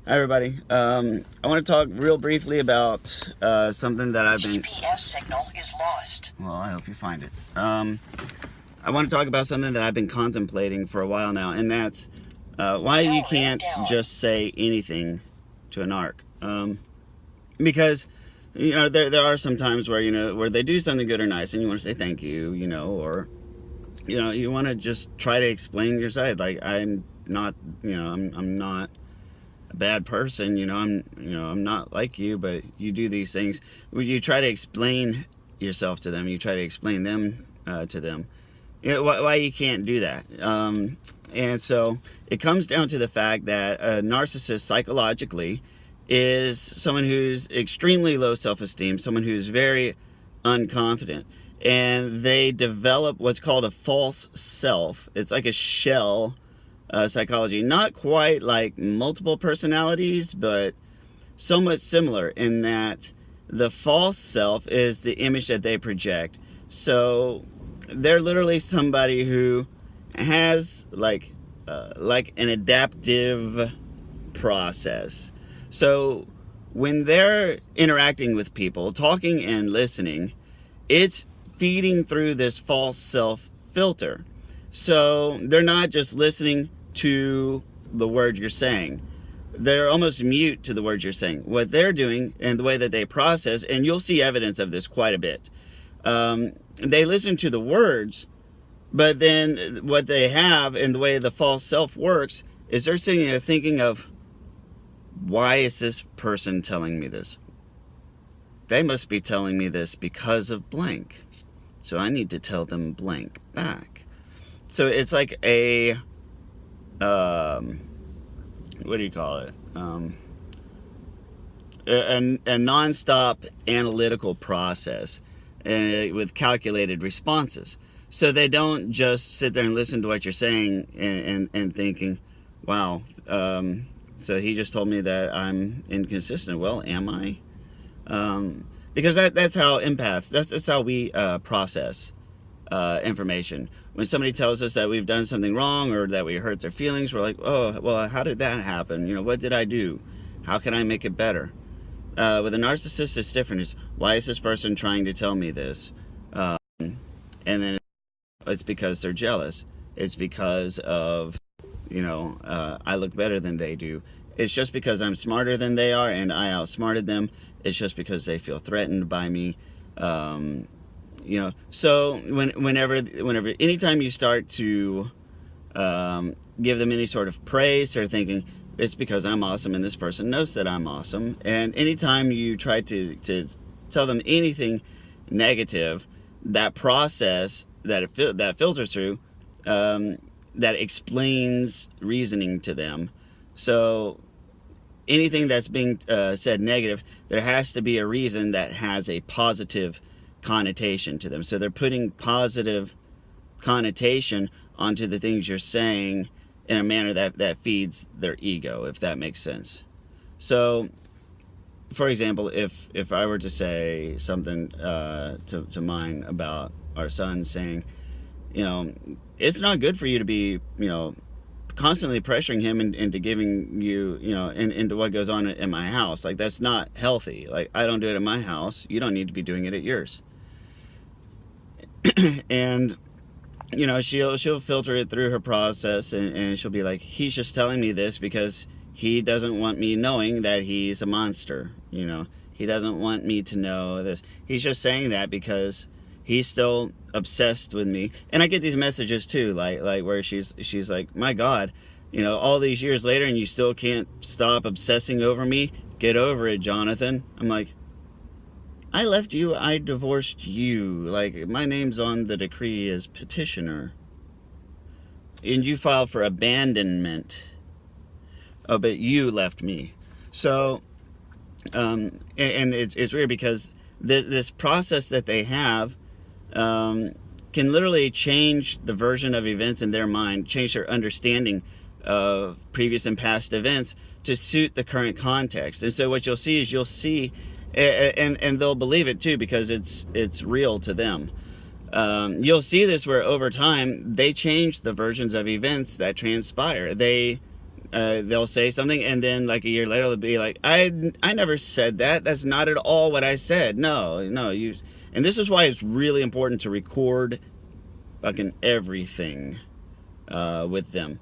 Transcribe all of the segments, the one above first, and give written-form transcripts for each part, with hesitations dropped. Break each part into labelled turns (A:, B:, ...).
A: Hi everybody. I want to talk real briefly about something that I've been.
B: GPS signal is lost.
A: Well, I hope you find it. I want to talk about something that I've been contemplating for a while now, and that's why you can't just say anything to a narc. Because there are some times where where they do something good or nice, and you want to say thank you, or you want to just try to explain your side. Like I'm not, I'm not a bad person, I'm not like you, but you do these things. You try to explain yourself to them, you try to explain them to them. Why you can't do that. And so it comes down to the fact that a narcissist psychologically is someone who's extremely low self-esteem, someone who's very unconfident, and they develop what's called a false self. It's like a shell psychology, not quite like multiple personalities, but somewhat similar in that the false self is the image that they project. So they're literally somebody who has like an adaptive process. So when they're interacting with people, talking and listening, it's feeding through this false self filter. So they're not just listening to the words you're saying. They're almost mute to the words you're saying. What they're doing and the way that they process, and you'll see evidence of this quite a bit. They listen to the words, but then what they have and the way the false self works is they're sitting there thinking of, why is this person telling me this? They must be telling me this because of blank. So I need to tell them blank back. So it's like a, what do you call it? A non-stop analytical process with calculated responses. So they don't just sit there and listen to what you're saying and thinking, wow, so he just told me that I'm inconsistent. Well, am I? Because that's how empaths, that's how we process information. When somebody tells us that we've done something wrong or that we hurt their feelings, we're like, oh, well, how did that happen? What did I do? How can I make it better? With a narcissist, it's different. It's, why is this person trying to tell me this? And then it's because they're jealous. It's because of, I look better than they do. It's just because I'm smarter than they are and I outsmarted them. It's just because they feel threatened by me. So whenever, anytime you start to give them any sort of praise, they're thinking, it's because I'm awesome and this person knows that I'm awesome. And anytime you try to tell them anything negative, that process that filters through, that explains reasoning to them. So anything that's being said negative, there has to be a reason that has a positive connotation to them. So they're putting positive connotation onto the things you're saying in a manner that feeds their ego, if that makes sense. So, for example, if I were to say something to mine about our son, saying, it's not good for you to be, constantly pressuring him into giving you, into what goes on in my house. Like, that's not healthy. Like, I don't do it in my house. You don't need to be doing it at yours. And, she'll filter it through her process and she'll be like, he's just telling me this because he doesn't want me knowing that he's a monster. He doesn't want me to know this. He's just saying that because he's still obsessed with me. And I get these messages too, like where she's like, my God, all these years later and you still can't stop obsessing over me. Get over it, Jonathan. I'm like, I left you, I divorced you. Like, my name's on the decree as petitioner. And you filed for abandonment. Oh, but you left me. So, and it's weird because this process that they have can literally change the version of events in their mind, change their understanding of previous and past events to suit the current context. And so what you'll see, and they'll believe it too because it's real to them. You'll see this where over time they change the versions of events that transpire. They they'll say something, and then like a year later they'll be like, I never said that. That's not at all what I said. No, you. And this is why it's really important to record fucking everything with them.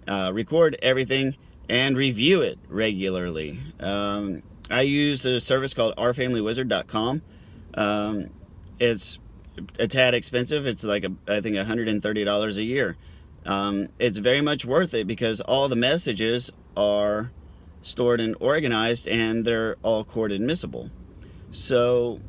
A: Record everything and review it regularly. I use a service called ourfamilywizard.com. It's a tad expensive. It's like I think $130 a year. It's very much worth it because all the messages are stored and organized, and they're all court admissible. So,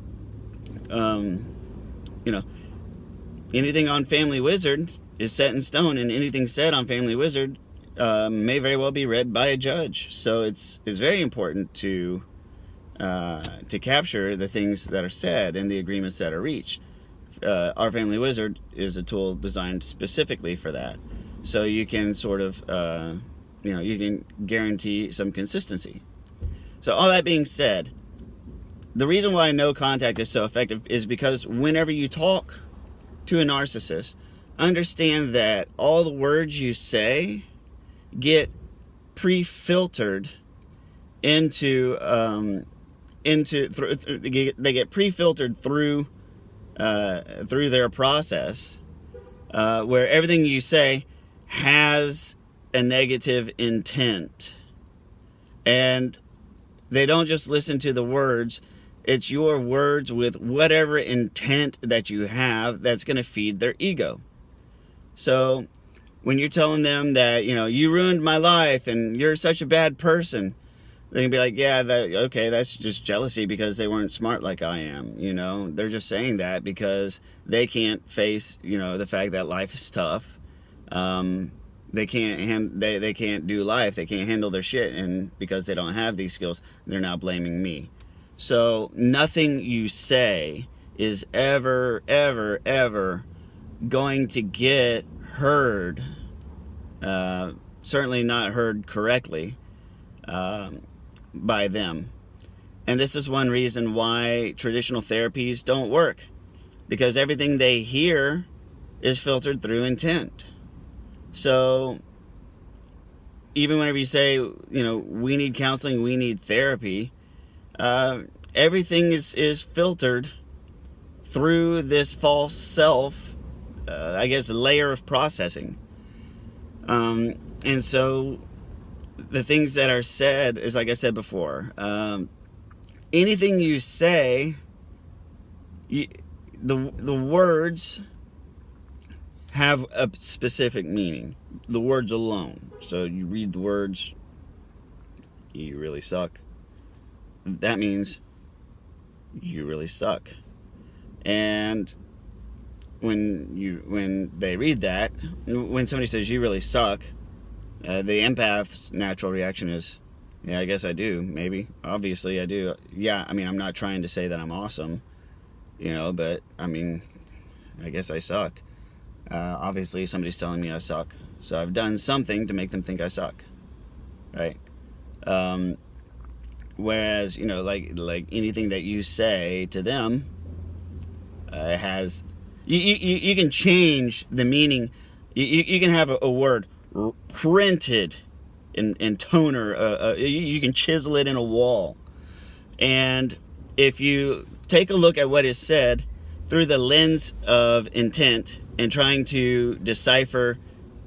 A: anything on Family Wizard is set in stone, and anything said on Family Wizard may very well be read by a judge. So it's very important to capture the things that are said and the agreements that are reached. Our Family Wizard is a tool designed specifically for that. So you can sort of, you can guarantee some consistency. So all that being said, the reason why no contact is so effective is because whenever you talk to a narcissist, understand that all the words you say get pre-filtered they get pre-filtered through their process, where everything you say has a negative intent, and they don't just listen to the words. It's your words with whatever intent that you have that's going to feed their ego. So when you're telling them that, you ruined my life and you're such a bad person, they can be like, yeah, that's just jealousy because they weren't smart like I am. They're just saying that because they can't face, the fact that life is tough. They can't do life. They can't handle their shit. And because they don't have these skills, they're now blaming me. So nothing you say is ever, ever, ever going to get heard. Certainly not heard correctly by them. And this is one reason why traditional therapies don't work, because everything they hear is filtered through intent. So even whenever you say, we need counseling, we need therapy, everything is filtered through this false self, layer of processing. And so the things that are said is, like I said before, anything you say, the words have a specific meaning. The words alone. So you read the words, you really suck. That means you really suck. And when they read that, when somebody says you really suck, the empath's natural reaction is, yeah, I guess I do. Maybe. Obviously I do. Yeah, I'm not trying to say that I'm awesome, but I guess I suck. Obviously somebody's telling me I suck, so I've done something to make them think I suck, right? Whereas, like anything that you say to them has, you can change the meaning. You can have a word printed in toner. You can chisel it in a wall, and if you take a look at what is said through the lens of intent and trying to decipher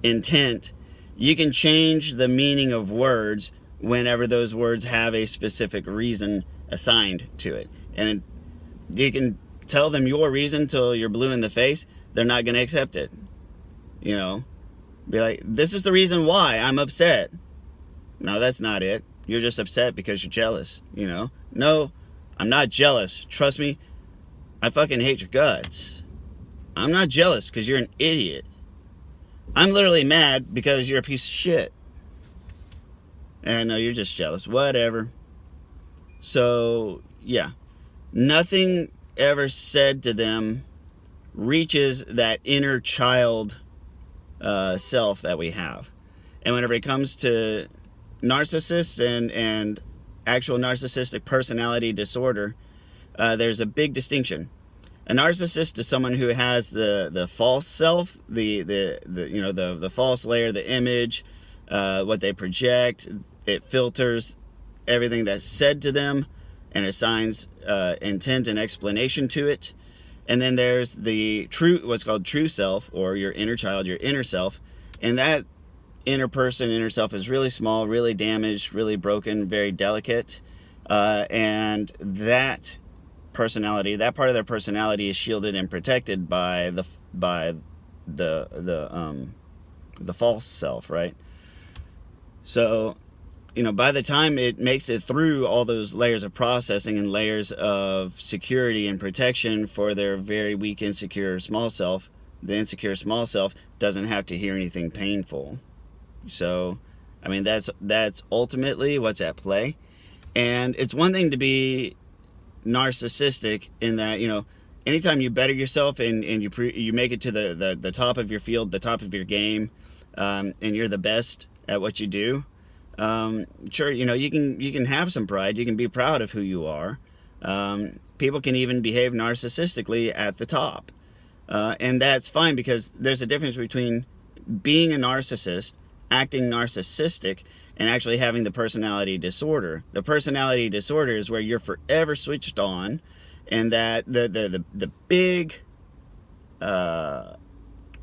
A: intent, you can change the meaning of words whenever those words have a specific reason assigned to it. And you can tell them your reason till you're blue in the face. They're not going to accept it. Be like, this is the reason why I'm upset. No, that's not it. You're just upset because you're jealous. No, I'm not jealous. Trust me, I fucking hate your guts. I'm not jealous because you're an idiot. I'm literally mad because you're a piece of shit. And no, you're just jealous. Whatever. So, yeah. Nothing ever said to them reaches that inner child self that we have. And whenever it comes to narcissists and actual narcissistic personality disorder, there's a big distinction. A narcissist is someone who has the false self, the false layer, the image, what they project. It filters everything that's said to them and assigns intent and explanation to it. And then there's the what's called true self, or your inner child, your inner self. And that inner person, inner self, is really small, really damaged, really broken, very delicate. And that personality, that part of their personality, is shielded and protected by the false self, right? So, by the time it makes it through all those layers of processing and layers of security and protection for their very weak, insecure small self, the insecure small self doesn't have to hear anything painful. So, that's ultimately what's at play. And it's one thing to be narcissistic in that, anytime you better yourself and you make it to the top of your field, the top of your game, and you're the best at what you do, sure, you can have some pride. You can be proud of who you are. People can even behave narcissistically at the top. And that's fine, because there's a difference between being a narcissist, acting narcissistic, and actually having the personality disorder. The personality disorder is where you're forever switched on, and that the big what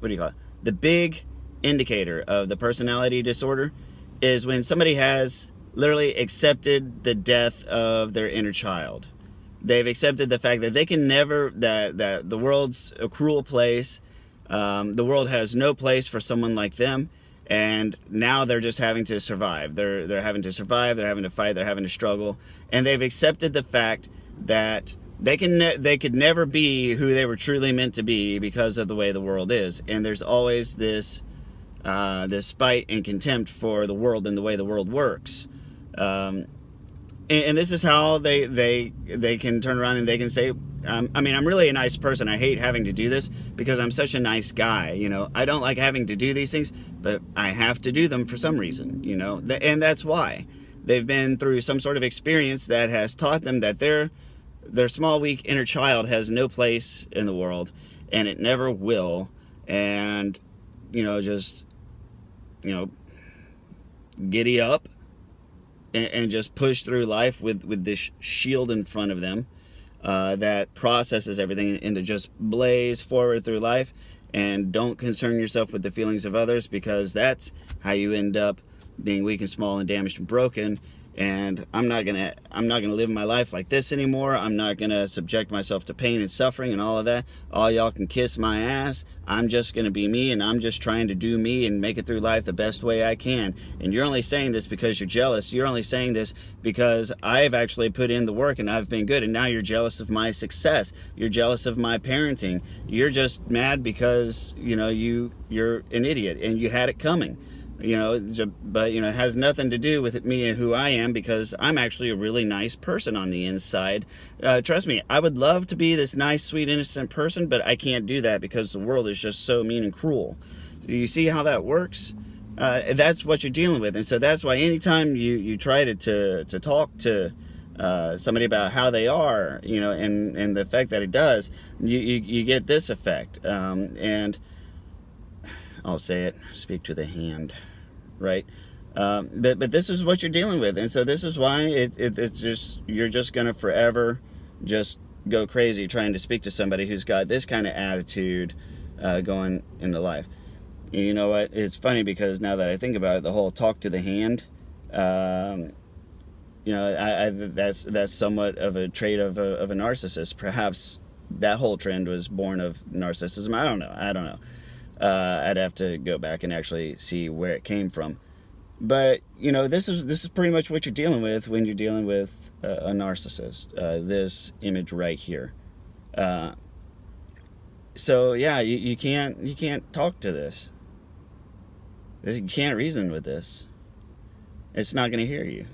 A: do you call it? The big indicator of the personality disorder is when somebody has literally accepted the death of their inner child. They've accepted the fact that they can never, that the world's a cruel place. The world has no place for someone like them. And now they're just having to survive. They're having to survive. They're having to fight. They're having to struggle. And they've accepted the fact that they could never be who they were truly meant to be because of the way the world is. And there's always this spite and contempt for the world and the way the world works. And this is how they can turn around and they can say, I'm really a nice person. I hate having to do this because I'm such a nice guy. I don't like having to do these things, but I have to do them for some reason, and that's why. They've been through some sort of experience that has taught them that their small, weak inner child has no place in the world, and it never will. And, just, giddy up and just push through life with this shield in front of them that processes everything, and to just blaze forward through life, and don't concern yourself with the feelings of others, because that's how you end up being weak and small and damaged and broken. And I'm not gonna live my life like this anymore. I'm not gonna subject myself to pain and suffering and all of that. All y'all can kiss my ass. I'm just gonna be me, and I'm just trying to do me and make it through life the best way I can. And you're only saying this because you're jealous. You're only saying this because I've actually put in the work and I've been good, and now you're jealous of my success. You're jealous of my parenting. You're just mad because you're an idiot and you had it coming. But it has nothing to do with me and who I am, because I'm actually a really nice person on the inside. Trust me, I would love to be this nice, sweet, innocent person, but I can't do that because the world is just so mean and cruel. Do you see how that works? That's what you're dealing with. And so that's why anytime you try to talk to somebody about how they are, and the effect that it does, you get this effect. And I'll say it, speak to the hand, right? But this is what you're dealing with, and so this is why it's just, you're just gonna forever just go crazy trying to speak to somebody who's got this kind of attitude going into life. And you know what? It's funny, because now that I think about it, the whole talk to the hand, that's somewhat of a trait of a narcissist. Perhaps that whole trend was born of narcissism. I don't know. I'd have to go back and actually see where it came from. But this is pretty much what you're dealing with when you're dealing with a narcissist. This image right here. So yeah, you can't talk to this. You can't reason with this. It's not going to hear you.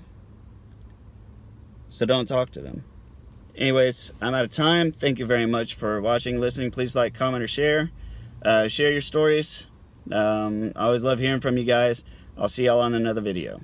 A: So don't talk to them. Anyways, I'm out of time. Thank you very much for watching, listening. Please like, comment, or share. Share your stories. I always love hearing from you guys. I'll see y'all on another video.